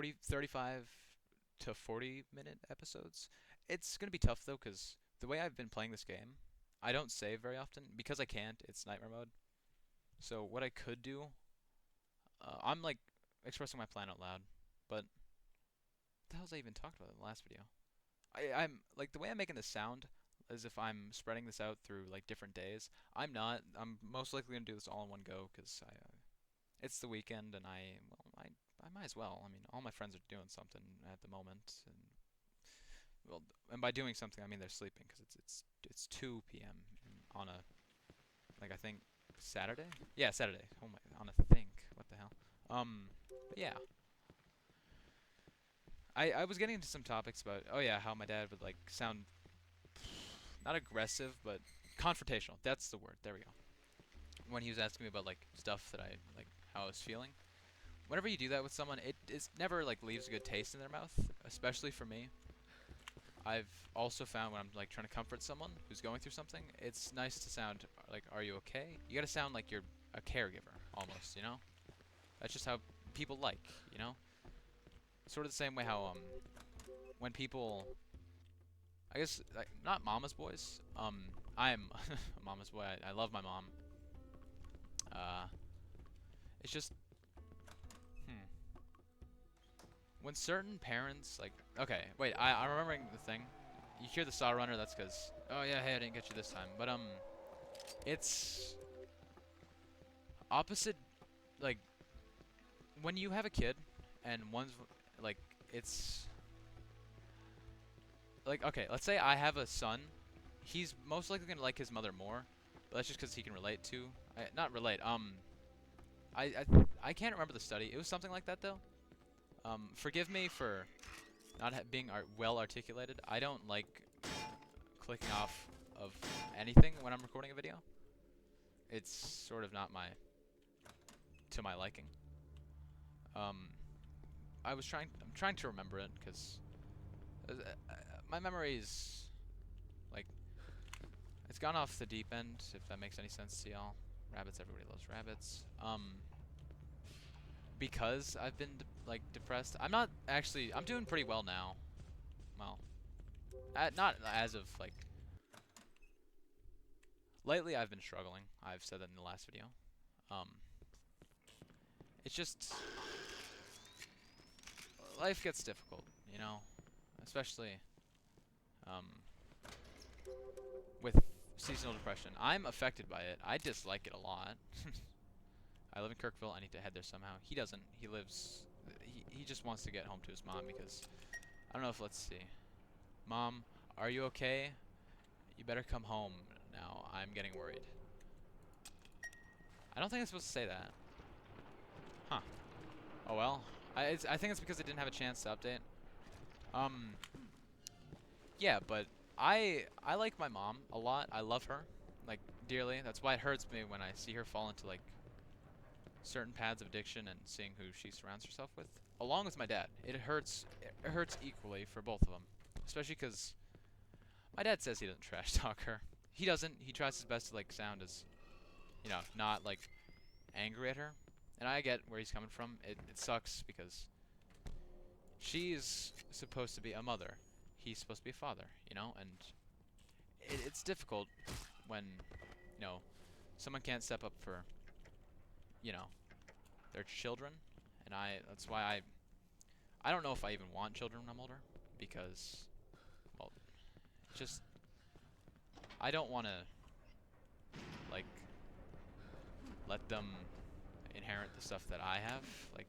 35 to 40-minute episodes. It's gonna be tough though, because the way I've been playing this game, I don't save very often because I can't. It's nightmare mode. So what I could do, I'm like expressing my plan out loud, but what the hell was I even talking about in the last video? I'm like the way I'm making this sound as if I'm spreading this out through like different days. I'm not. I'm most likely gonna do this all in one go because it's the weekend and I might as well. I mean, all my friends are doing something at the moment, and well, and by doing something I mean they're sleeping because it's 2 p.m. on a like I think Saturday. Yeah, Saturday. Oh my, on a think. What the hell? But yeah. I was getting into some topics about oh yeah how my dad would like sound not aggressive but confrontational. That's the word. There we go. When he was asking me about like stuff that I like how I was feeling. Whenever you do that with someone, it never like leaves a good taste in their mouth, especially for me. I've also found when I'm like trying to comfort someone who's going through something, it's nice to sound like, "Are you okay?" You gotta sound like you're a caregiver almost, you know? That's just how people like, you know? Sort of the same way how when people, I guess like not mama's boys. I'm a mama's boy. I love my mom. Uh, it's just hmm. When certain parents like okay, wait, I'm remembering the thing. You hear the saw runner, that's because oh yeah, hey, I didn't get you this time. But it's opposite like when you have a kid and one's like it's like okay, let's say I have a son. He's most likely gonna like his mother more, but that's just because he can relate to. Not relate. I can't remember the study. It was something like that though. Forgive me for not being well articulated. I don't like clicking off of anything when I'm recording a video. It's sort of not my to my liking. Um, I'm trying to remember it because my memory's like it's gone off the deep end. If that makes any sense to y'all. Rabbits, everybody loves rabbits. Because I've been like depressed. I'm not actually. I'm doing pretty well now. Well, not as of like lately. I've been struggling. I've said that in the last video. Um, it's just life gets difficult, you know, especially um, with seasonal depression. I'm affected by it. I dislike it a lot. I live in Kirkville. I need to head there somehow. He doesn't. He lives. He just wants to get home to his mom because I don't know if let's see. Mom, are you okay? You better come home now. I'm getting worried. I don't think I'm supposed to say that. Huh. Oh well. I think it's because I didn't have a chance to update. Um. Yeah, but I like my mom a lot. I love her like dearly. That's why it hurts me when I see her fall into like certain paths of addiction and seeing who she surrounds herself with. Along with my dad, it hurts. It hurts equally for both of them, especially because my dad says he doesn't trash talk her. He doesn't. He tries his best to like sound as not like angry at her. And I get where he's coming from. It sucks because she's supposed to be a mother. He's supposed to be a father, and it's difficult when, someone can't step up for, you know, their children. And that's why I don't know if I even want children when I'm older because, well, just, I don't want to, like, let them inherit the stuff that I have, like,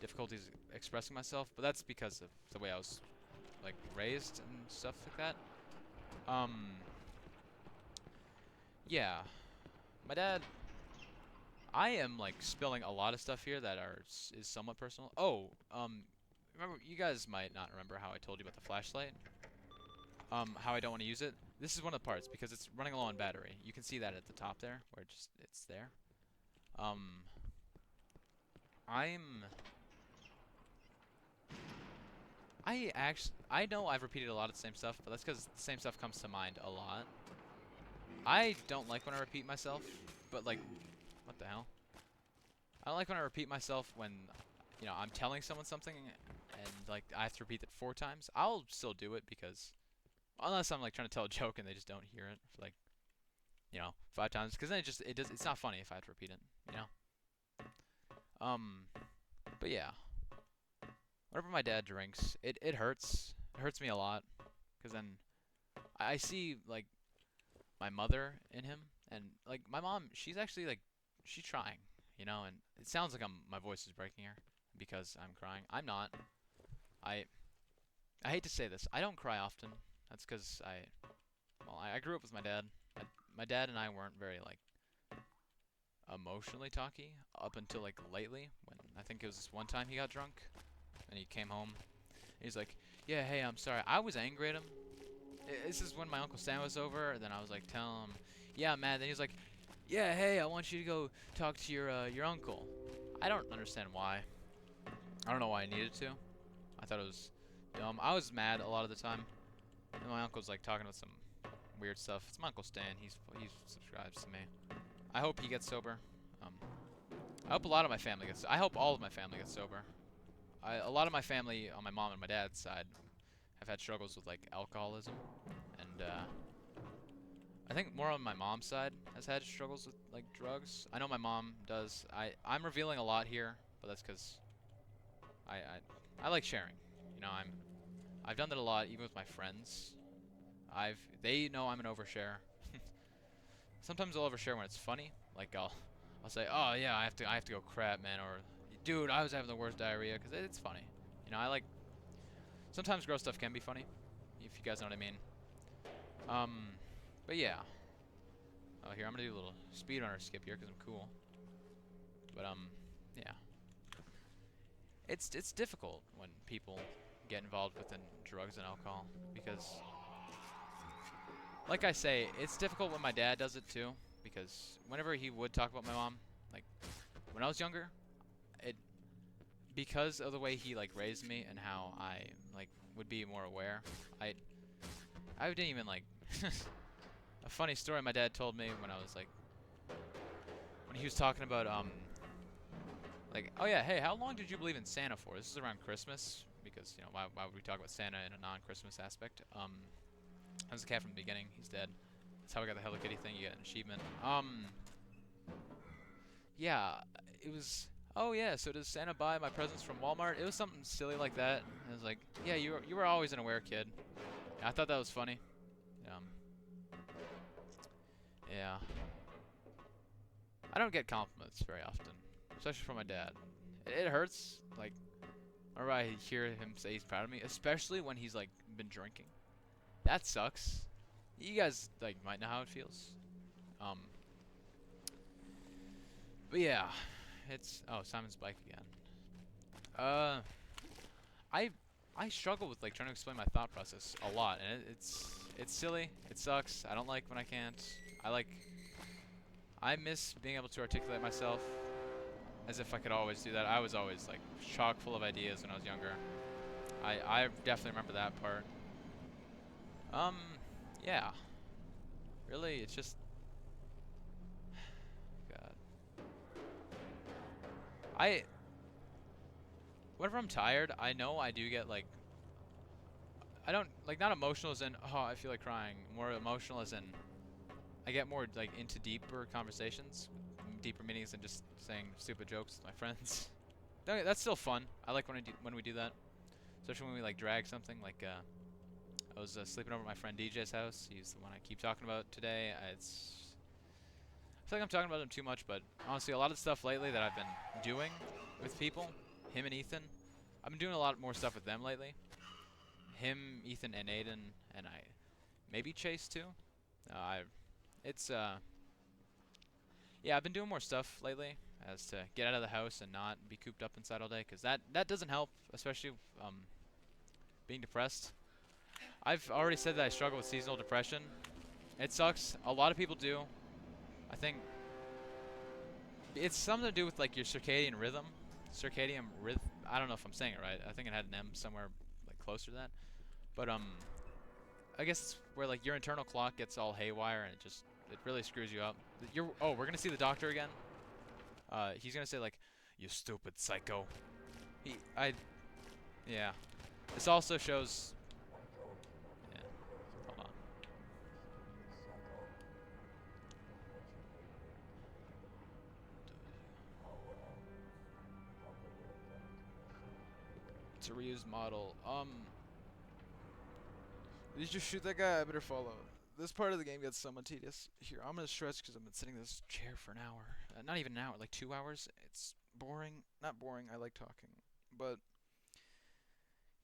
difficulties expressing myself, but that's because of the way I was, like, raised and stuff like that. Um, yeah. My dad, I am like spilling a lot of stuff here that is somewhat personal. Oh, remember you guys might not remember how I told you about the flashlight. How I don't want to use it. This is one of the parts because it's running low on battery. You can see that at the top there, where it's there. Um, I'm I know I've repeated a lot of the same stuff, but that's because the same stuff comes to mind a lot. I don't like when I repeat myself, but like, what the hell? I don't like when I repeat myself when you know, I'm telling someone something and like I have to repeat it 4 times, I'll still do it because unless I'm like trying to tell a joke and they just don't hear it for like, you know, 5 times, because then it's not funny if I have to repeat it, you know. Um, but yeah, whenever my dad drinks, it hurts. It hurts me a lot because then I see like my mother in him, and like my mom, she's actually like she's trying, you know, and it sounds like my voice is breaking her because I'm crying. I'm not. I I hate to say this. I don't cry often. That's because I grew up with my dad. My dad and I weren't very like emotionally talky up until like lately when I think it was this one time he got drunk and he came home. He's like, "Yeah, hey, I'm sorry. I was angry at him. This is when my Uncle Sam was over, and then I was like telling him, yeah, I'm mad." Then he was like, "Yeah, hey, I want you to go talk to your uncle." I don't understand why. I don't know why I needed to. I thought it was dumb. I was mad a lot of the time. And my uncle's like talking about some weird stuff. It's my Uncle Stan. He subscribes to me. I hope he gets sober. Um, I hope a lot of my family gets. I hope all of my family gets sober. A lot of my family on my mom and my dad's side have had struggles with like alcoholism, and I think more on my mom's side has had struggles with like drugs. I know my mom does. I'm revealing a lot here, but that's because I like sharing. You know, I've done that a lot even with my friends. They know I'm an overshare. Sometimes I'll overshare when it's funny. Like I'll say, "Oh yeah, I have to go crap, man," or "Dude, I was having the worst diarrhea," because it's funny. You know, I like sometimes gross stuff can be funny, if you guys know what I mean. Um, but yeah. Oh, here I'm gonna do a little speedrunner skip here because I'm cool. But yeah, it's difficult when people get involved within drugs and alcohol because, like I say, it's difficult when my dad does it too. Because whenever he would talk about my mom, like when I was younger, it because of the way he like raised me and how I like would be more aware. I I didn't even like a funny story my dad told me when I was like when he was talking about like, oh yeah, hey, how long did you believe in Santa for? This is around Christmas because you know why would we talk about Santa in a non-Christmas aspect? I was a cat from the beginning. He's dead. That's how I got the Hello Kitty thing. You get an achievement. Yeah, it was. Oh yeah, so does Santa buy my presents from Walmart? It was something silly like that. And it was like, yeah, you were always an aware kid. I thought that was funny. Um, yeah. I don't get compliments very often, especially from my dad. It hurts. Like, whenever I hear him say he's proud of me, especially when he's like been drinking. That sucks. You guys like might know how it feels. Um, but yeah, it's Simon's bike again. Uh, I I struggle with like trying to explain my thought process a lot, and it's silly. It sucks. I don't like when I can't. I like I miss being able to articulate myself as if I could always do that. I was always like chock full of ideas when I was younger. I definitely remember that part. Um, yeah. Really, it's just God. I whenever I'm tired, I know I do get like I don't like not emotional as in oh I feel like crying. More emotional as in I get more like into deeper conversations, deeper meanings than just saying stupid jokes with my friends. That's still fun. I like when we do that, especially when we like drag something. Like I was sleeping over at my friend DJ's house. He's the one I keep talking about today. I feel like I'm talking about him too much, but honestly, a lot of stuff lately that I've been doing with people, him and Ethan, I've been doing a lot more stuff with them lately. Him, Ethan, and Aiden, and I, maybe Chase too. I, it's yeah, I've been doing more stuff lately as to get out of the house and not be cooped up inside all day, because that doesn't help, especially being depressed. I've already said that I struggle with seasonal depression. It sucks. A lot of people do. I think it's something to do with like your circadian rhythm. Circadian rhythm. I don't know if I'm saying it right. I think it had an M somewhere like closer to that. But I guess it's where like your internal clock gets all haywire and it really screws you up. We're gonna see the doctor again. He's gonna say like, "You stupid psycho." Yeah. This also shows. Yeah. Hold on. It's a reused model. Did you just shoot that guy? I better follow. This part of the game gets somewhat tedious. Here, I'm gonna stretch because I've been sitting in this chair for an hour. Not even an hour, like 2 hours. It's boring. Not boring. I like talking, but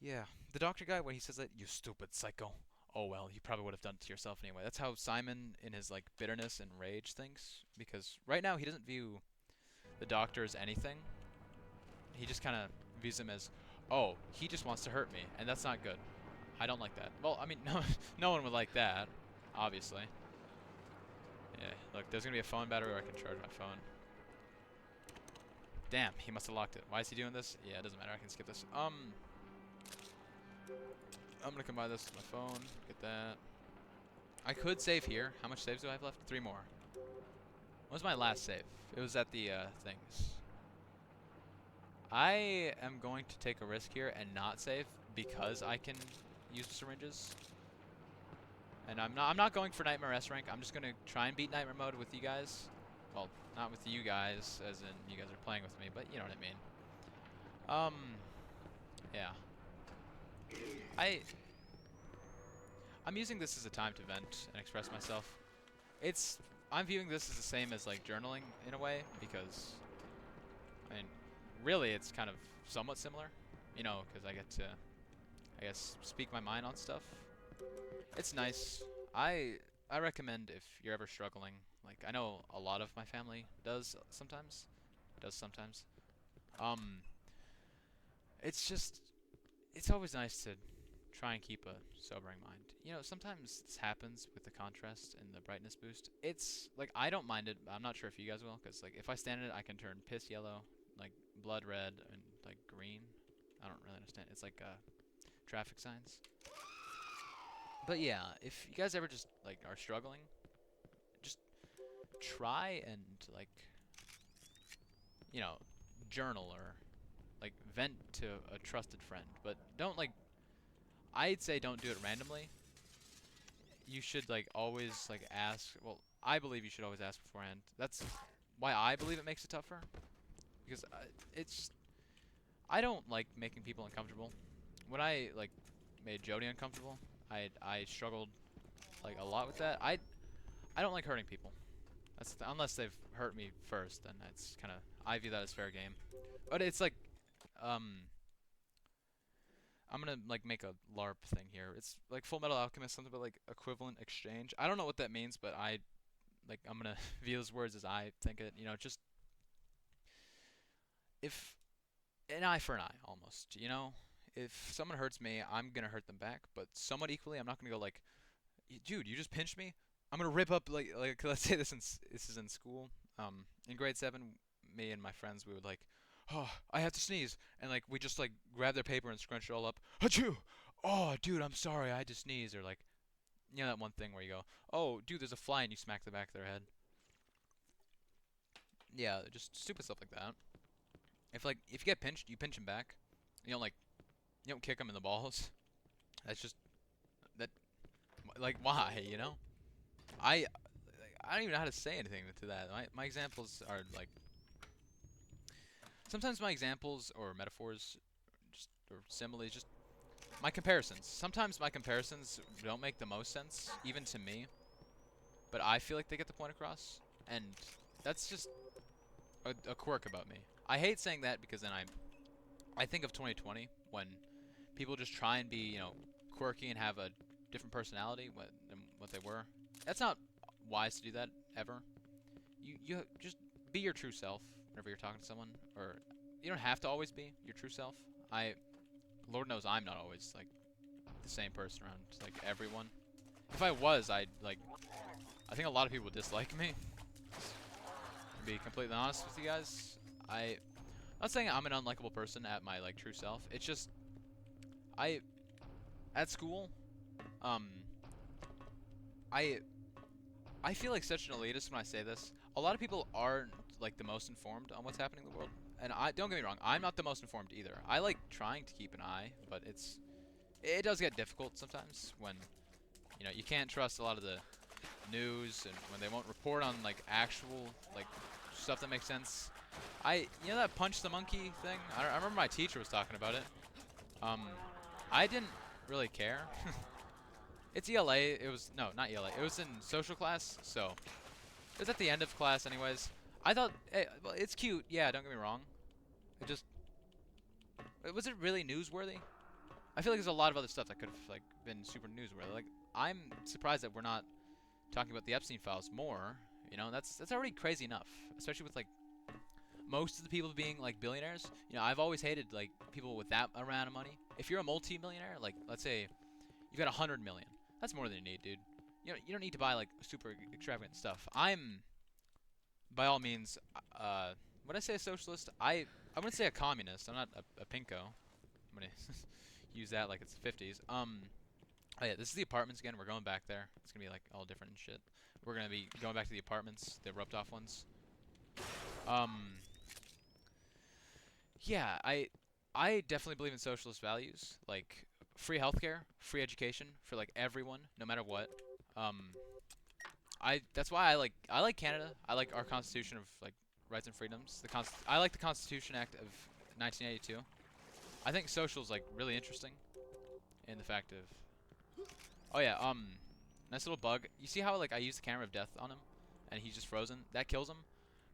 yeah, the doctor guy when he says that, you stupid psycho. Oh well, you probably would have done it to yourself anyway. That's how Simon, in his like bitterness and rage, thinks. Because right now he doesn't view the doctor as anything. He just kind of views him as, oh, he just wants to hurt me, and that's not good. I don't like that. Well, I mean, no one would like that, obviously. Yeah, look, there's gonna be a phone battery where I can charge my phone. Damn, he must have locked it. Why is he doing this? Yeah, it doesn't matter. I can skip this. I'm gonna combine this with my phone. Get that. I could save here. How much saves do I have left? 3 more. What was my last save? It was at the things. I am going to take a risk here and not save because I can use the syringes. And I'm not going for Nightmare S rank. I'm just gonna try and beat Nightmare mode with you guys. Well, not with you guys, as in you guys are playing with me, but you know what I mean. Yeah. I'm using this as a time to vent and express myself. I'm viewing this as the same as like journaling in a way because, I mean, really it's kind of somewhat similar, you know, because I get to, I guess, speak my mind on stuff. It's nice. I recommend if you're ever struggling. Like I know a lot of my family does sometimes. It's just it's always nice to try and keep a sobering mind. You know, sometimes this happens with the contrast and the brightness boost. It's like I don't mind it. I'm not sure if you guys will, because like if I stand in it, I can turn piss yellow, like blood red, and like green. I don't really understand. It's like traffic signs. But yeah, if you guys ever just like are struggling, just try and like, you know, journal or like vent to a trusted friend. But don't like, I'd say don't do it randomly. You should like always like ask. Well, I believe you should always ask beforehand. That's why I believe it makes it tougher. Because it's I don't like making people uncomfortable. When I like made Jody uncomfortable, I struggled like a lot with that. I don't like hurting people. Unless they've hurt me first, then that's kind of I view that as fair game. But it's like um I'm gonna like make a LARP thing here. It's like Full Metal Alchemist, something about like equivalent exchange. I don't know what that means, but I'm gonna view those words as I think it. You know, just if an eye for an eye, almost. You know, if someone hurts me, I'm gonna hurt them back. But somewhat equally, I'm not gonna go like, dude, you just pinched me. I'm gonna rip up like let's say this is in school. In grade 7, me and my friends we would like, oh, I have to sneeze, and like we just like grab their paper and scrunch it all up. Achoo! Oh, dude, I'm sorry, I had to sneeze, or like, you know that one thing where you go, oh, dude, there's a fly, and you smack the back of their head. Yeah, just stupid stuff like that. If you get pinched, you pinch them back. You don't like you don't kick them in the balls. That's just that like why, you know? I I don't even know how to say anything to that. My examples are like sometimes my examples or metaphors just or similes just my comparisons. Sometimes my comparisons don't make the most sense even to me, but I feel like they get the point across, and that's just a quirk about me. I hate saying that because then I think of 2020 when people just try and be, you know, quirky and have a different personality than what they were. That's not wise to do that ever. You just be your true self whenever you're talking to someone, or you don't have to always be your true self. Lord knows I'm not always like the same person around like everyone. If I was, I think a lot of people would dislike me. To be completely honest with you guys, I'm not saying I'm an unlikable person at my like true self. It's just I at school, um, I I feel like such an elitist when I say this. A lot of people aren't like the most informed on what's happening in the world, and I don't get me wrong, I'm not the most informed either. I like trying to keep an eye, but it does get difficult sometimes when you can't trust a lot of the news and when they won't report on like actual like stuff that makes sense. That punch the monkey thing. I remember my teacher was talking about it. Um, I didn't really care. It's ELA. It was no, not ELA. It was in social class, so it was at the end of class, anyways. I thought, hey, well, it's cute. Yeah, don't get me wrong. It just, was it really newsworthy? I feel like there's a lot of other stuff that could have like been super newsworthy. Like I'm surprised that we're not talking about the Epstein files more. That's already crazy enough, especially with like most of the people being like billionaires. I've always hated like people with that amount of money. If you're a multi-millionaire, like let's say you've got 100 million, that's more than you need, dude. You don't need to buy like super extravagant stuff. I'm by all means, would I say a socialist? I wouldn't say a communist. I'm not a pinko. I'm gonna use that like it's the 50s. Oh yeah, this is the apartments again. We're going back there. It's gonna be like all different and shit. We're gonna be going back to the apartments, the roped off ones. Um, yeah, I definitely believe in socialist values, like free healthcare, free education for like everyone, no matter what. Um, that's why I like Canada. I like our constitution of like rights and freedoms. I like the Constitution Act of 1982. I think social's like really interesting in the fact of oh yeah, nice little bug. You see how like I use the camera of death on him and he's just frozen? That kills him.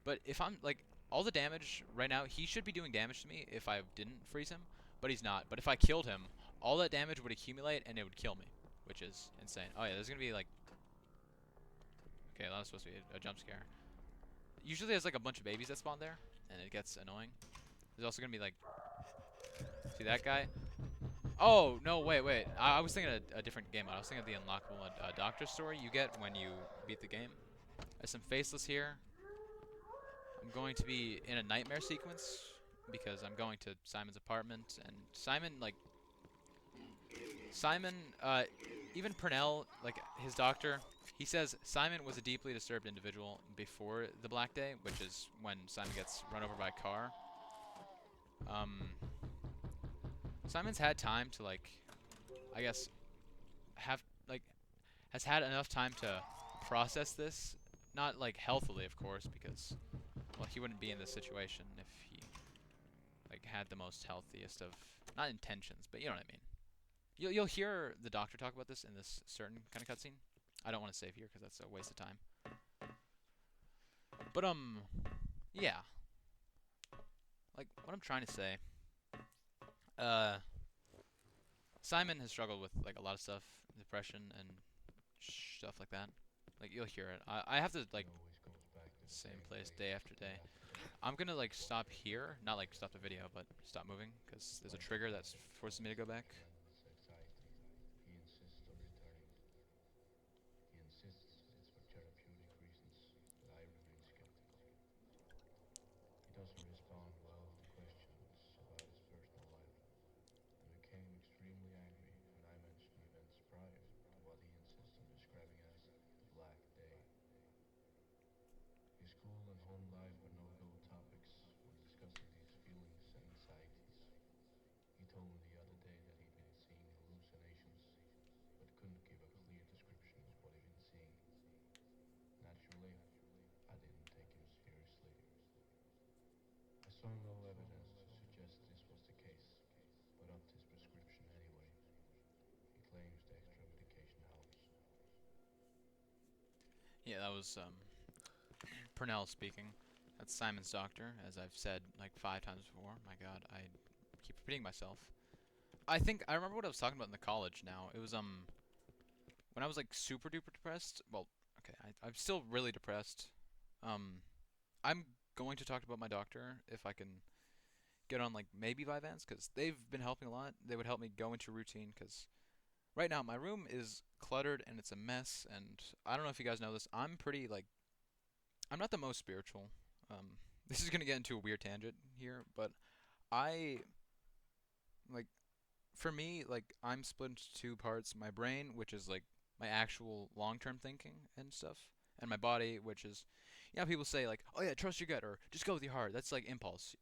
But if I'm like all the damage right now, he should be doing damage to me if I didn't freeze him, but he's not. But if I killed him, all that damage would accumulate and it would kill me, which is insane. Oh yeah, there's gonna be like okay, that was supposed to be a jump scare. Usually there's like a bunch of babies that spawn there, and it gets annoying. There's also gonna be like, see that guy? Oh no, wait. I was thinking a different game mode. I was thinking of the unlockable doctor story you get when you beat the game. There's some faceless here. I'm going to be in a nightmare sequence because I'm going to Simon's apartment, and Simon, even Purnell, like his doctor, he says Simon was a deeply disturbed individual before the Black Day, which is when Simon gets run over by a car. Um, Simon's had time to like, I guess, have like, has had enough time to process this, not like healthily, of course, because well, he wouldn't be in this situation if he like had the most healthiest of not intentions, but you know what I mean. You'll hear the doctor talk about this in this certain kind of cutscene. I don't want to save here because that's a waste of time. But yeah. Like what I'm trying to say. Simon has struggled with like a lot of stuff, depression and stuff like that. Like you'll hear it. I have to like same place day after day. I'm gonna like stop here, not like stop the video, but stop moving because there's a trigger that's forcing me to go back. Yeah, that was Purnell speaking. That's Simon's doctor, as I've said like 5 times before. My God, I keep repeating myself. I think I remember what I was talking about in the college now. It was when I was like super duper depressed. Well, okay, I'm still really depressed. Um, I'm going to talk about my doctor if I can get on like maybe Vyvanse because they've been helping a lot. They would help me go into routine because right now my room is cluttered and it's a mess. And I don't know if you guys know this. I'm pretty like I'm not the most spiritual. This is gonna get into a weird tangent here, but I like for me like I'm split into two parts. My brain, which is like my actual long-term thinking and stuff, and my body, which is people say like, oh yeah, trust your gut or just go with your heart. That's like impulse.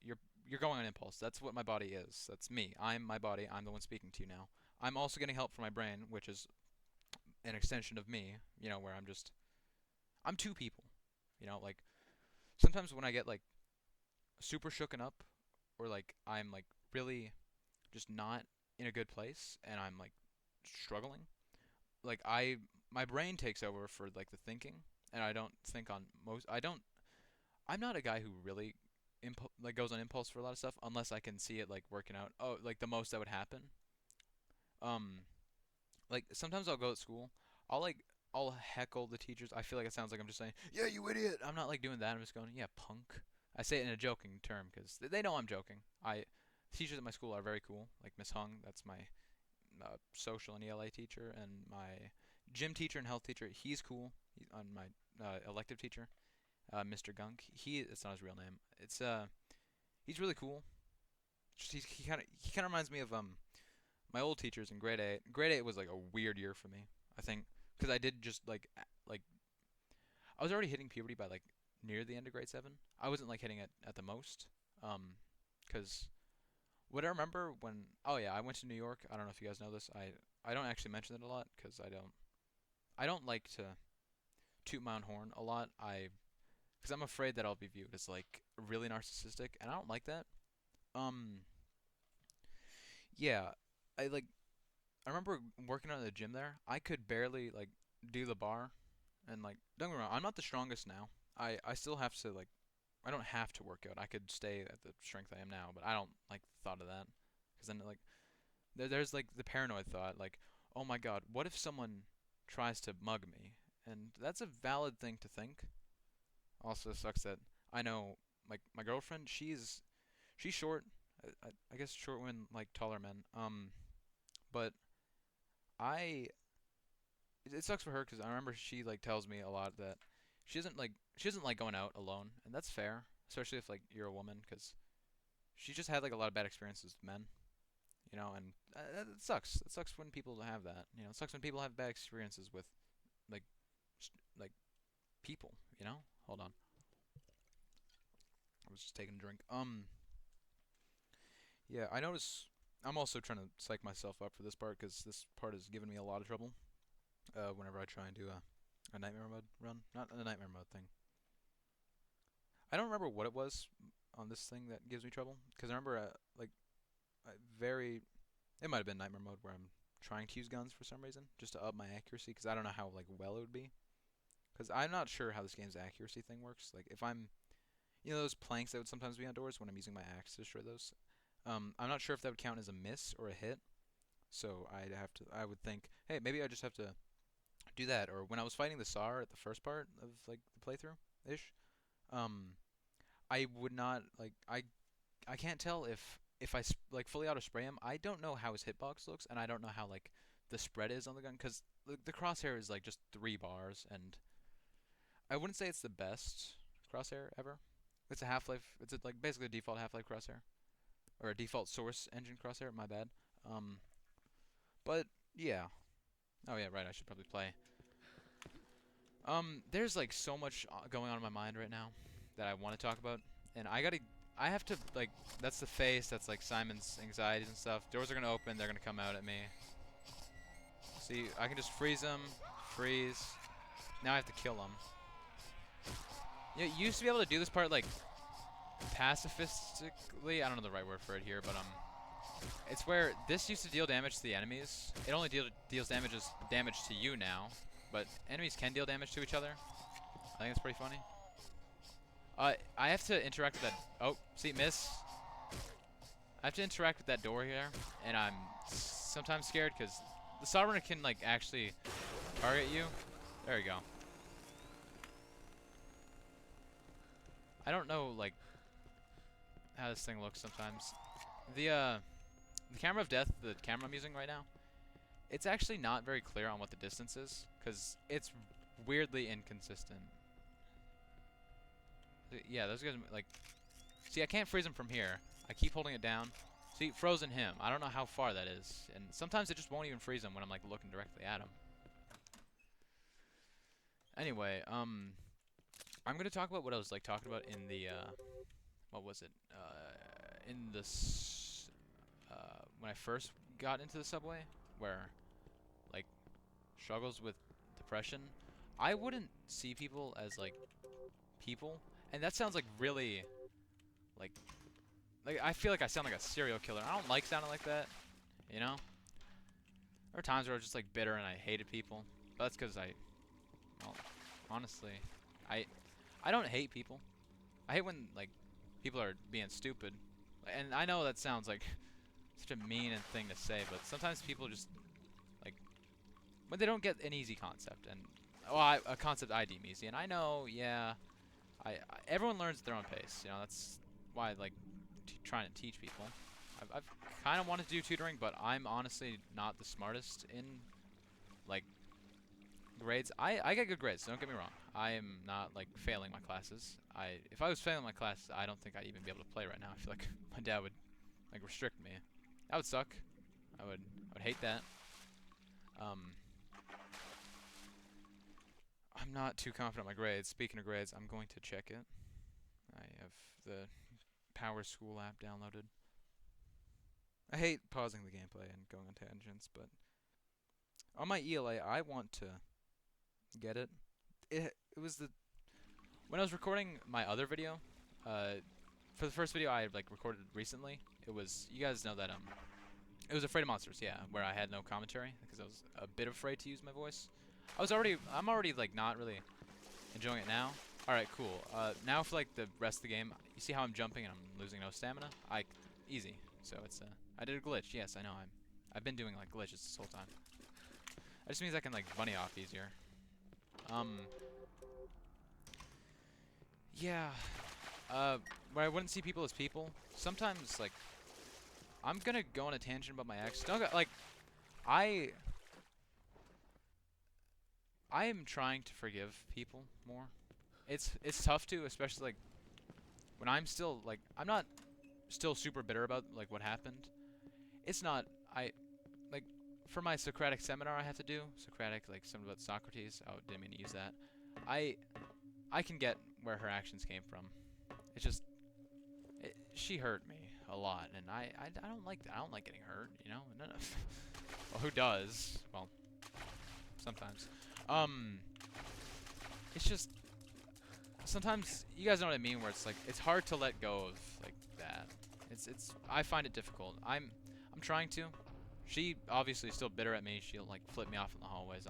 you're going on impulse. That's what my body is. That's me. I'm my body. I'm the one speaking to you now. I'm also getting help from my brain, which is an extension of me. You know, where I'm two people. You know, like sometimes when I get like super shooken up, or like I'm like really just not in a good place, and I'm like struggling. Like my brain takes over for like the thinking, and I don't think on most. I don't. I'm not a guy who really like goes on impulse for a lot of stuff unless I can see it like working out. Oh, like the most that would happen. Um, like sometimes I'll go to school. I'll like I'll heckle the teachers. I feel like it sounds like I'm just saying, "Yeah, you idiot." I'm not like doing that. I'm just going, "Yeah, punk." I say it in a joking term because they know I'm joking. Teachers at my school are very cool. Like Miss Hung, that's my social and ELA teacher, and my gym teacher and health teacher. He's cool. He's on my elective teacher, Mr. Gunk. It's not his real name. He's really cool. Just he kind of reminds me of my old teachers in grade 8. Grade 8 was like a weird year for me, I think, because I did just like I was already hitting puberty by like near the end of grade 7. I wasn't like hitting it at the most, because what I remember when oh yeah, I went to New York. I don't know if you guys know this. I don't actually mention it a lot because I don't like to toot my own horn a lot. Because I'm afraid that I'll be viewed as like really narcissistic, and I don't like that. Um, yeah, I like I remember working out in the gym there. I could barely like do the bar, and like don't get me wrong, I'm not the strongest now. I still have to like I don't have to work out. I could stay at the strength I am now, but I don't like the thought of that because then like there's like the paranoid thought like, oh my God, what if someone tries to mug me? And that's a valid thing to think. Also sucks that I know like my girlfriend, she's short. I guess short women like taller men. But I it sucks for her because I remember she like tells me a lot that she doesn't like going out alone, and that's fair, especially if like you're a woman, because she just had like a lot of bad experiences with men, and it sucks. It sucks when people have that. It sucks when people have bad experiences with like like people. Hold on, I was just taking a drink. Yeah, I notice. I'm also trying to psych myself up for this part because this part has given me a lot of trouble. Whenever I try and do a nightmare mode run, not a nightmare mode thing. I don't remember what it was on this thing that gives me trouble because I remember like very it might have been nightmare mode where I'm trying to use guns for some reason just to up my accuracy because I don't know how like well it would be because I'm not sure how this game's accuracy thing works. Like if I'm those planks that would sometimes be outdoors when I'm using my axe to destroy those. I'm not sure if that would count as a miss or a hit. So I would think, hey, maybe I just have to do that. Or when I was fighting the SAR at the first part of like the playthrough ish, um, I would not like I can't tell if like fully auto spray him. I don't know how his hitbox looks, and I don't know how like the spread is on the gun because the crosshair is like just 3 bars, and I wouldn't say it's the best crosshair ever. It's a Half-Life. It's like basically a default Half-Life crosshair or a default Source engine crosshair. My bad. Um, but yeah. Oh yeah, right. I should probably play. There's like so much going on in my mind right now that I want to talk about, and I have to like, that's the face, that's like Simon's anxieties and stuff. Doors are gonna open, they're gonna come out at me. See, I can just freeze them, freeze. Now I have to kill them. You used to be able to do this part like pacifistically. I don't know the right word for it here, but it's where this used to deal damage to the enemies. It only deals damage to you now, but enemies can deal damage to each other. I think it's pretty funny. I have to interact with that. Oh, see, miss. I have to interact with that door here, and I'm sometimes scared because the Sovereign can like actually target you. There we go. I don't know like how this thing looks sometimes. The camera of death, the camera I'm using right now, it's actually not very clear on what the distance is because it's weirdly inconsistent. Yeah, those guys like. See, I can't freeze him from here. I keep holding it down. See, frozen him. I don't know how far that is. And sometimes it just won't even freeze him when I'm like looking directly at him. Anyway, I'm gonna talk about what I was like talking about in the what was it? in when I first got into the subway, where like struggles with depression, I wouldn't see people as like people, and that sounds like really like I feel like I sound like a serial killer. I don't like sounding like that, you know. There are times where I was just like bitter and I hated people, but that's because well, honestly, I I don't hate people. I hate when like people are being stupid, and I know that sounds like such a mean thing to say, but sometimes people just like when they don't get an easy concept, and a concept I deem easy, and I know, yeah, everyone learns at their own pace. You know, that's why I like trying to teach people. I've kind of wanted to do tutoring, but I'm honestly not the smartest in like grades. I get good grades, don't get me wrong. I am not like failing my classes. If I was failing my classes, I don't think I'd even be able to play right now. I feel like my dad would like restrict me. That would suck. I would hate that. Um, I'm not too confident in my grades. Speaking of grades, I'm going to check it. I have the Power School app downloaded. I hate pausing the gameplay and going on tangents, but on my ELA, I want to get it. It was when I was recording my other video, for the first video I like recorded recently, it was, you guys know that it was Afraid of Monsters, yeah, where I had no commentary because I was a bit afraid to use my voice. I'm already like not really enjoying it now. All right, cool. Now for like the rest of the game, you see how I'm jumping and I'm losing no stamina? Easy. So it's I did a glitch. Yes, I know. I've been doing like glitches this whole time. That just means I can like bunny off easier. Yeah. Where I wouldn't see people as people. Sometimes like I'm gonna go on a tangent about my ex. Don't go, like I am trying to forgive people more. It's tough to, especially like when I'm still like I'm not still super bitter about like what happened. It's not I like for my Socratic seminar I have to do Socratic like something about Socrates. Oh, didn't mean to use that. I can get where her actions came from. It's just she hurt me a lot, and I don't like that. I don't like getting hurt, you know. None of well, who does? Well, sometimes. It's just sometimes you guys know what I mean, where it's like it's hard to let go of like that. It's I find it difficult. I'm trying to. She obviously is still bitter at me. She'll like flip me off in the hallways.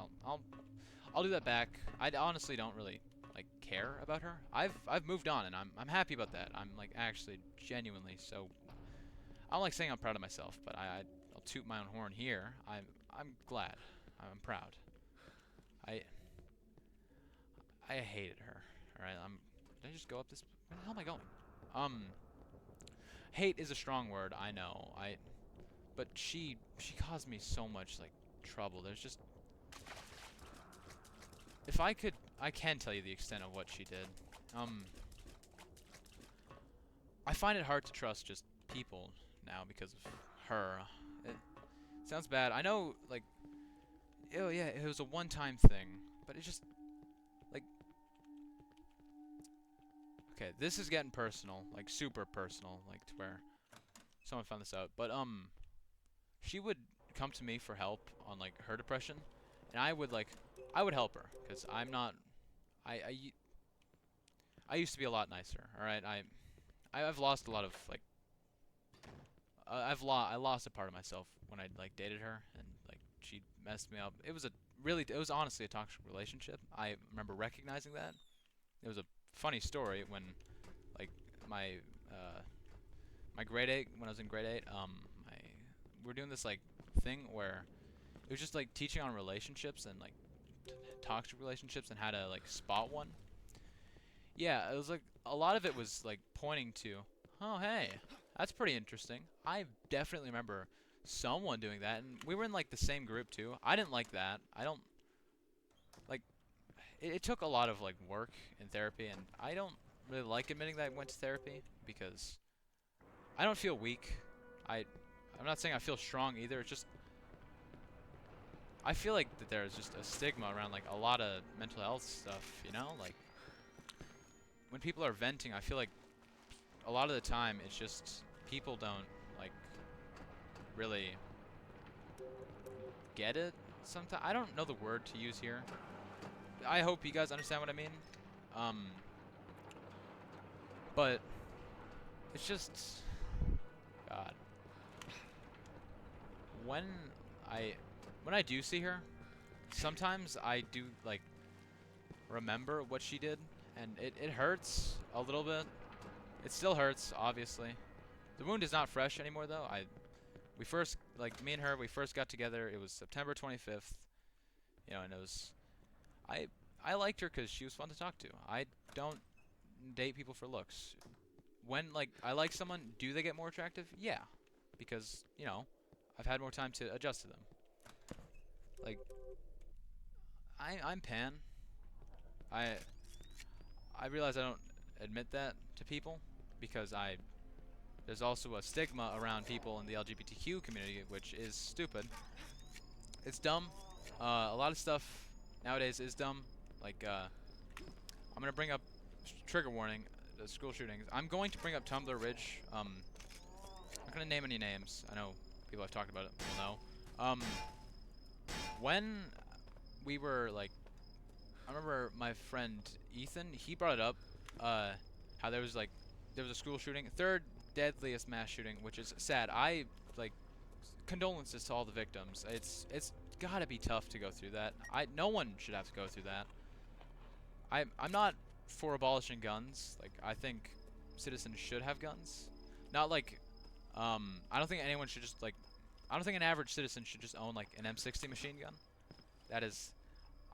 I'll do that back. I honestly don't really like care about her. I've moved on, and I'm happy about that. I'm like actually genuinely so. I don't like saying I'm proud of myself, but I'll toot my own horn here. I'm glad. I'm proud. I I hated her. All right. Did I just go up this? Where the hell am I going? Hate is a strong word. I know. But she caused me so much like trouble. There's just if I can tell you the extent of what she did. I find it hard to trust just people now because of her. It sounds bad. I know, like, oh yeah, it was a one-time thing, but it just, like, okay, this is getting personal, like, super personal, like, to where someone found this out, but, she would come to me for help on, like, her depression, and I would help her, because I'm not, I used to be a lot nicer, alright, I've lost a lot of, like, I lost a part of myself when I like dated her, and like she messed me up. It was honestly a toxic relationship. I remember recognizing that. It was a funny story when like my my grade 8, when I was in grade 8, we were doing this like thing where it was just like teaching on relationships and like toxic relationships and how to like spot one. Yeah, it was like a lot of it was like pointing to, oh hey, that's pretty interesting. I definitely remember someone doing that, and we were in like the same group too. I didn't like that. I don't like. It took a lot of like work in therapy, and I don't really like admitting that I went to therapy because I don't feel weak. I'm not saying I feel strong either. It's just I feel like that there's just a stigma around like a lot of mental health stuff. You know, like when people are venting, I feel like a lot of the time it's just people don't like really get it sometimes. I don't know the word to use here. I hope you guys understand what I mean. Um, but it's just God. When I when I do see her, sometimes I do like remember what she did, and it hurts a little bit. It still hurts, obviously. The wound is not fresh anymore though. We first, like, me and her, we first got together. It was September 25th. You know, and it was I I liked her because she was fun to talk to. I don't date people for looks. When like I like someone, do they get more attractive? Yeah, because you know I've had more time to adjust to them. Like I'm pan. I I realize I don't admit that to people because I there's also a stigma around people in the LGBTQ community, which is stupid. It's dumb. A lot of stuff nowadays is dumb. Like I'm gonna bring up trigger warning, the school shootings. I'm going to bring up Tumblr Ridge. I'm not gonna name any names. I know people I've talked about it will know. When we were like, I remember my friend Ethan. He brought it up. How there was a school shooting, third deadliest mass shooting, which is sad. I like condolences to all the victims. It's gotta be tough to go through that. No one should have to go through that. I'm not for abolishing guns. Like I think citizens should have guns. Not like I don't think anyone should just like I don't think an average citizen should just own like an M60 machine gun. That is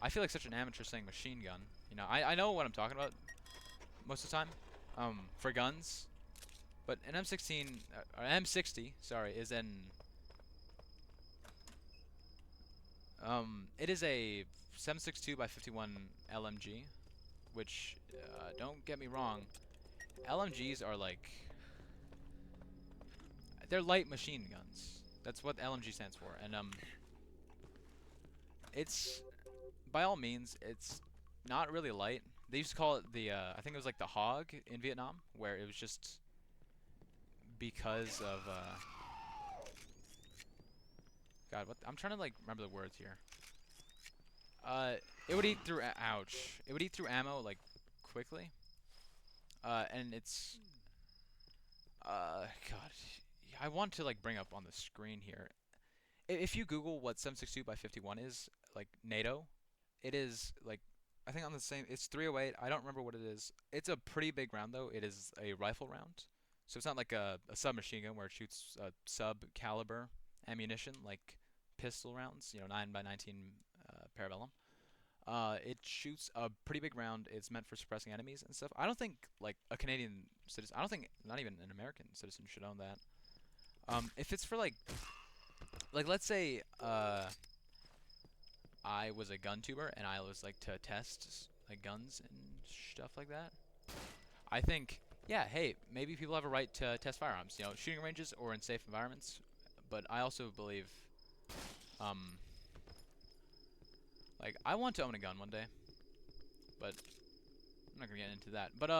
I feel like such an amateur saying machine gun. You know, I know what I'm talking about most of the time. For guns. But an M16 or M60, sorry, is an it is a 7.62 by 51 LMG, which don't get me wrong, LMGs are like they're light machine guns. That's what LMG stands for, and it's by all means it's not really light. They used to call it the I think it was like the Hog in Vietnam, where it was just because of God, what I'm trying to like remember the words here. It would eat through ouch. It would eat through ammo like quickly. And it's God, I want to like bring up on the screen here. If you Google what 7.62 by 51 is, like NATO, it is like I think on the same. It's 308. I don't remember what it is. It's a pretty big round though. It is a rifle round, so it's not like a submachine gun where it shoots sub caliber ammunition like pistol rounds. You know, 9 by 19 parabellum. It shoots a pretty big round. It's meant for suppressing enemies and stuff. I don't think like a Canadian citizen. I don't think not even an American citizen should own that. If it's for like let's say I was a gun tuber and I was like to test like guns and stuff like that. I think yeah, hey, maybe people have a right to test firearms, you know, shooting ranges or in safe environments. But I also believe um like I want to own a gun one day, but I'm not gonna get into that. But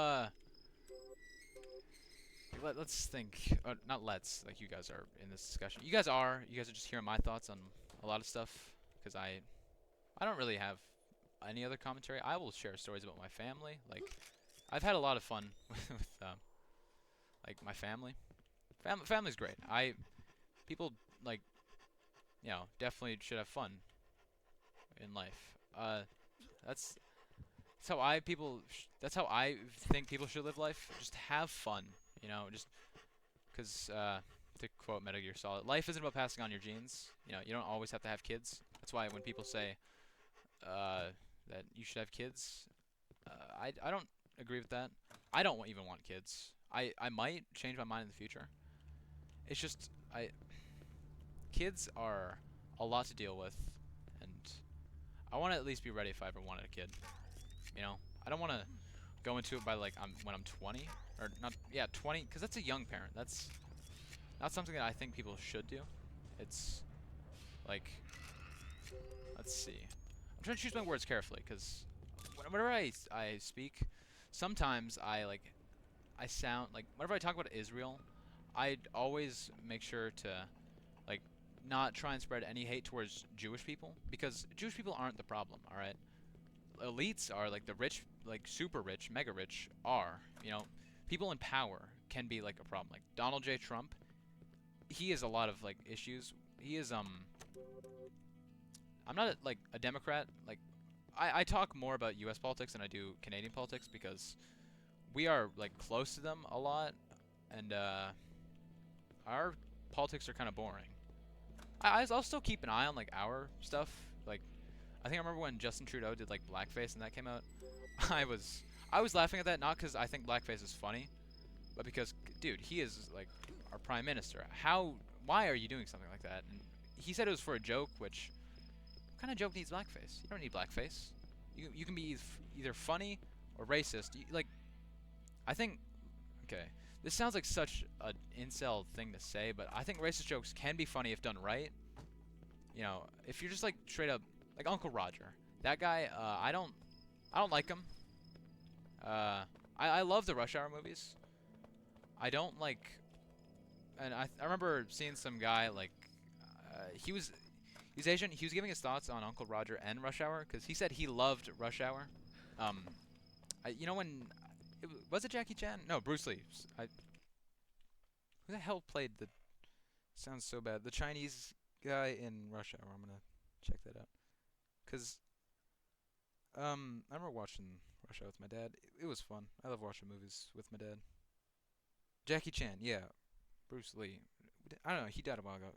let's think. Not let's. Like you guys are in this discussion. You guys are. You guys are just hearing my thoughts on a lot of stuff because I don't really have any other commentary. I will share stories about my family. Like I've had a lot of fun with like my family. Family's great. People like you know definitely should have fun in life. That's that's how that's how I think people should live life. Just have fun, you know. Just because to quote Metal Gear Solid, life isn't about passing on your genes. You know, you don't always have to have kids. That's why when people say that you should have kids, I don't agree with that. I don't even want kids. I might change my mind in the future. It's just kids are a lot to deal with, and I want to at least be ready if I ever wanted a kid. You know, I don't want to go into it by like when I'm 20 or not. Yeah, 20, because that's a young parent. That's not something that I think people should do. It's like, let's see. I'm trying to choose my words carefully because whenever I speak, sometimes I sound like whenever I talk about Israel, I'd always make sure to like not try and spread any hate towards Jewish people because Jewish people aren't the problem, all right? Elites are like the rich, like super rich, mega rich are, you know, people in power can be like a problem. Like Donald J. Trump, he has a lot of like issues. He is I'm not like a Democrat. Like I talk more about U.S. politics than I do Canadian politics because we are like close to them a lot, and our politics are kind of boring. I'll still keep an eye on like our stuff. Like I think I remember when Justin Trudeau did like blackface and that came out. I was I was laughing at that not because I think blackface is funny, but because dude, he is like our prime minister. How? Why are you doing something like that? And he said it was for a joke, which what kind of joke needs blackface? You don't need blackface. You can be either funny or racist. Like I think okay, this sounds like such an incel thing to say, but I think racist jokes can be funny if done right. You know, if you're just like straight up like Uncle Roger, that guy, I don't like him. I love the Rush Hour movies. I don't like, and I remember seeing some guy like, he's Asian. He was giving his thoughts on Uncle Roger and Rush Hour because he said he loved Rush Hour. Um, you know when, was it Jackie Chan? No, Bruce Lee. Who the hell played the? Sounds so bad. The Chinese guy in Rush Hour. I'm gonna check that out. Cause I remember watching Rush Hour with my dad. It was fun. I love watching movies with my dad. Jackie Chan, yeah. Bruce Lee. I don't know. He died a while ago.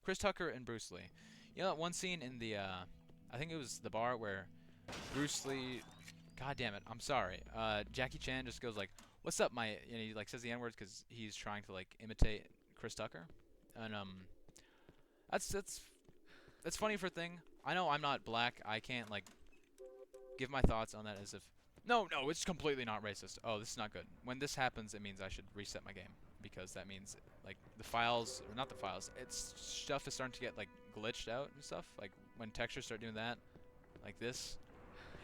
Chris Tucker and Bruce Lee. You know that one scene in the I think it was the bar where Bruce Lee. God damn it. I'm sorry. Jackie Chan just goes like, "What's up, my?" And he like says the N words because he's trying to like imitate Chris Tucker, and that's that's funny for a thing. I know I'm not black. I can't like give my thoughts on that as if no, no, it's completely not racist. Oh, this is not good. When this happens, it means I should reset my game because that means like the files or not the files. It's stuff is starting to get like glitched out and stuff. Like when textures start doing that, like this.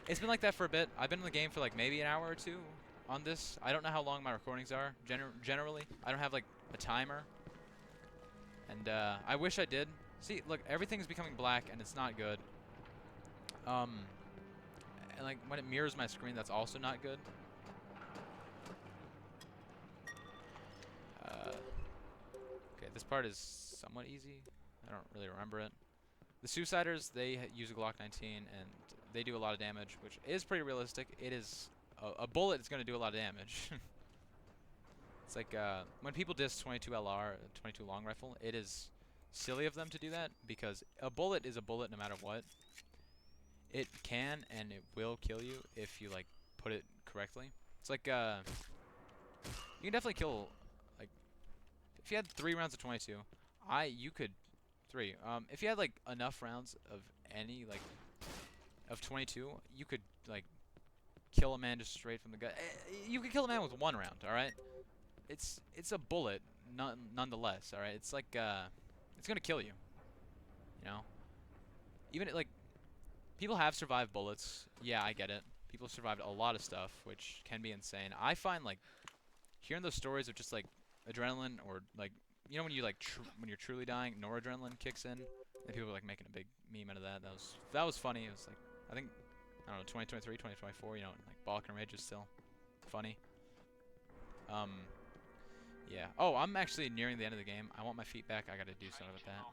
It's been like that for a bit. I've been in the game for like maybe an hour or two on this. I don't know how long my recordings are. Generally, I don't have like a timer, and I wish I did. See, look, everything's becoming black and it's not good. Um, and like when it mirrors my screen, that's also not good. Okay, this part is somewhat easy. I don't really remember it. The Suiciders, they use a Glock 19 and they do a lot of damage, which is pretty realistic. It is a bullet is going to do a lot of damage. It's like when people diss 22 LR, 22 long rifle, it is silly of them to do that because a bullet is a bullet no matter what. It can and it will kill you if you like put it correctly. It's like you can definitely kill like if you had 3 rounds of 22, you could three. If you had like enough rounds of any like of 22, you could like kill a man just straight from the gut. You could kill a man with 1 round. All right, it's a bullet, nonetheless. All right, it's like it's gonna kill you. You know, even like people have survived bullets. Yeah, I get it. People have survived a lot of stuff, which can be insane. I find like hearing those stories of just like adrenaline or like you know when you like when you're truly dying, noradrenaline kicks in, and people are like making a big meme out of that. That was funny. It was like I think I don't know 2023, 2024. You know, like Balkan Rage is still funny. Um, yeah. Oh, I'm actually nearing the end of the game. I want my feet back. I gotta do something with that.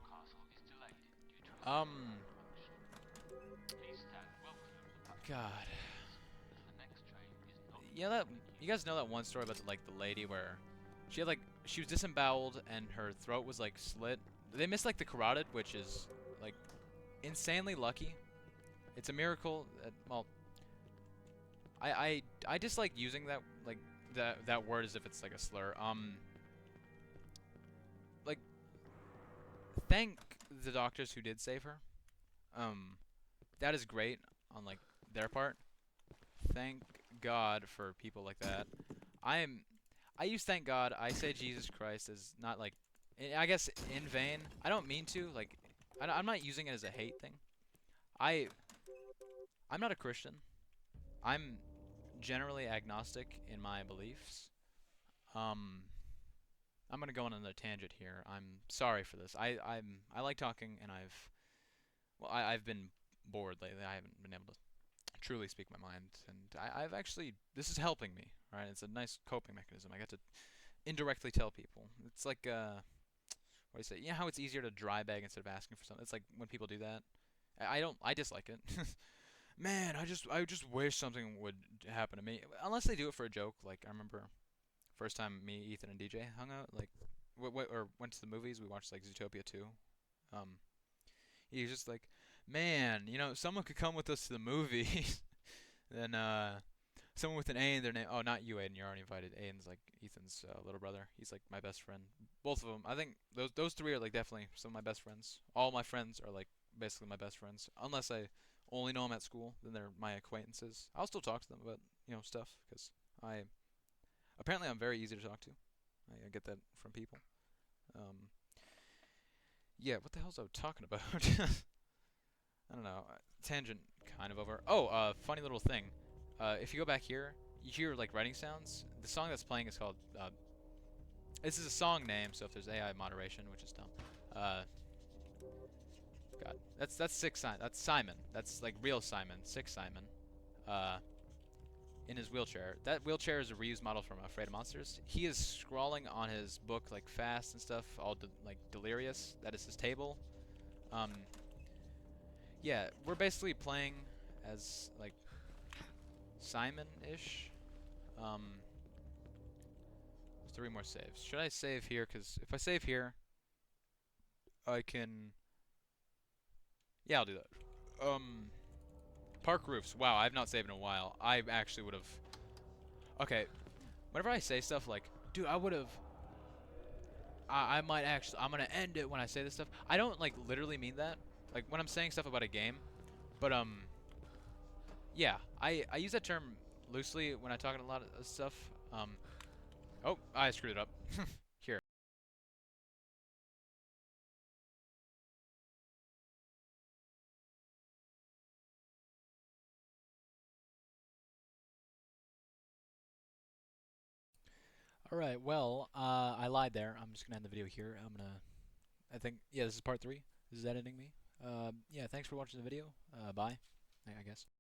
God. You know that you guys know that one story about like the lady where she had like she was disemboweled and her throat was like slit. They missed like the carotid, which is like insanely lucky. It's a miracle. Well, I dislike using that like that word as if it's like a slur. Like thank the doctors who did save her. Um, that is great on like their part. Thank God for people like that. I am. I use thank God. I say Jesus Christ as not like, I guess in vain. I don't mean to. Like, I'm not using it as a hate thing. I I'm not a Christian. I'm generally agnostic in my beliefs. Um, I'm gonna go on another tangent here. I'm sorry for this. I like talking, and I've been bored lately. I haven't been able to truly speak my mind, and I've actually this is helping me. Right, it's a nice coping mechanism. I get to indirectly tell people. It's like what do you say? You know how it's easier to dry bag instead of asking for something. It's like when people do that. I don't. I dislike it. Man, I just wish something would happen to me. Unless they do it for a joke. Like I remember first time me, Ethan, and DJ hung out. Like, or went to the movies. We watched like Zootopia 2. Um, he's just like, man, someone could come with us to the movies. Then someone with an A in their name. Oh, not you, Aiden. You're already invited. Aiden's like Ethan's little brother. He's like my best friend. Both of them. I think those three are like definitely some of my best friends. All my friends are like basically my best friends, unless I only know them at school. Then they're my acquaintances. I'll still talk to them about stuff because I apparently I'm very easy to talk to. I get that from people. Um, yeah. What the hell's I talking about? I don't know. Tangent kind of over. Oh, funny little thing. If you go back here, you hear like writing sounds. The song that's playing is called. This is a song name, so if there's AI moderation, which is dumb. Uh, God, that's Six Simon. That's Simon. That's like real Simon. Six Simon. Uh, in his wheelchair. That wheelchair is a reused model from Afraid of Monsters. He is scrawling on his book like fast and stuff, all like delirious. That is his table. Um, yeah, we're basically playing as like Simon-ish. Um, 3 more saves. Should I save here? Because if I save here, I can. Yeah, I'll do that. Park roofs. Wow, I've not saved in a while. I actually would have. Okay, whenever I say stuff like, dude, I would have. I might actually. I'm gonna end it when I say this stuff. I don't like literally mean that. Like when I'm saying stuff about a game, but yeah, I use that term loosely when I talk about a lot of stuff. Um, oh, I screwed it up. Here. All right. Well, I lied there. I'm just gonna end the video here. I think. Yeah, this is part 3. This is editing me. Yeah. Thanks for watching the video. Bye. I guess.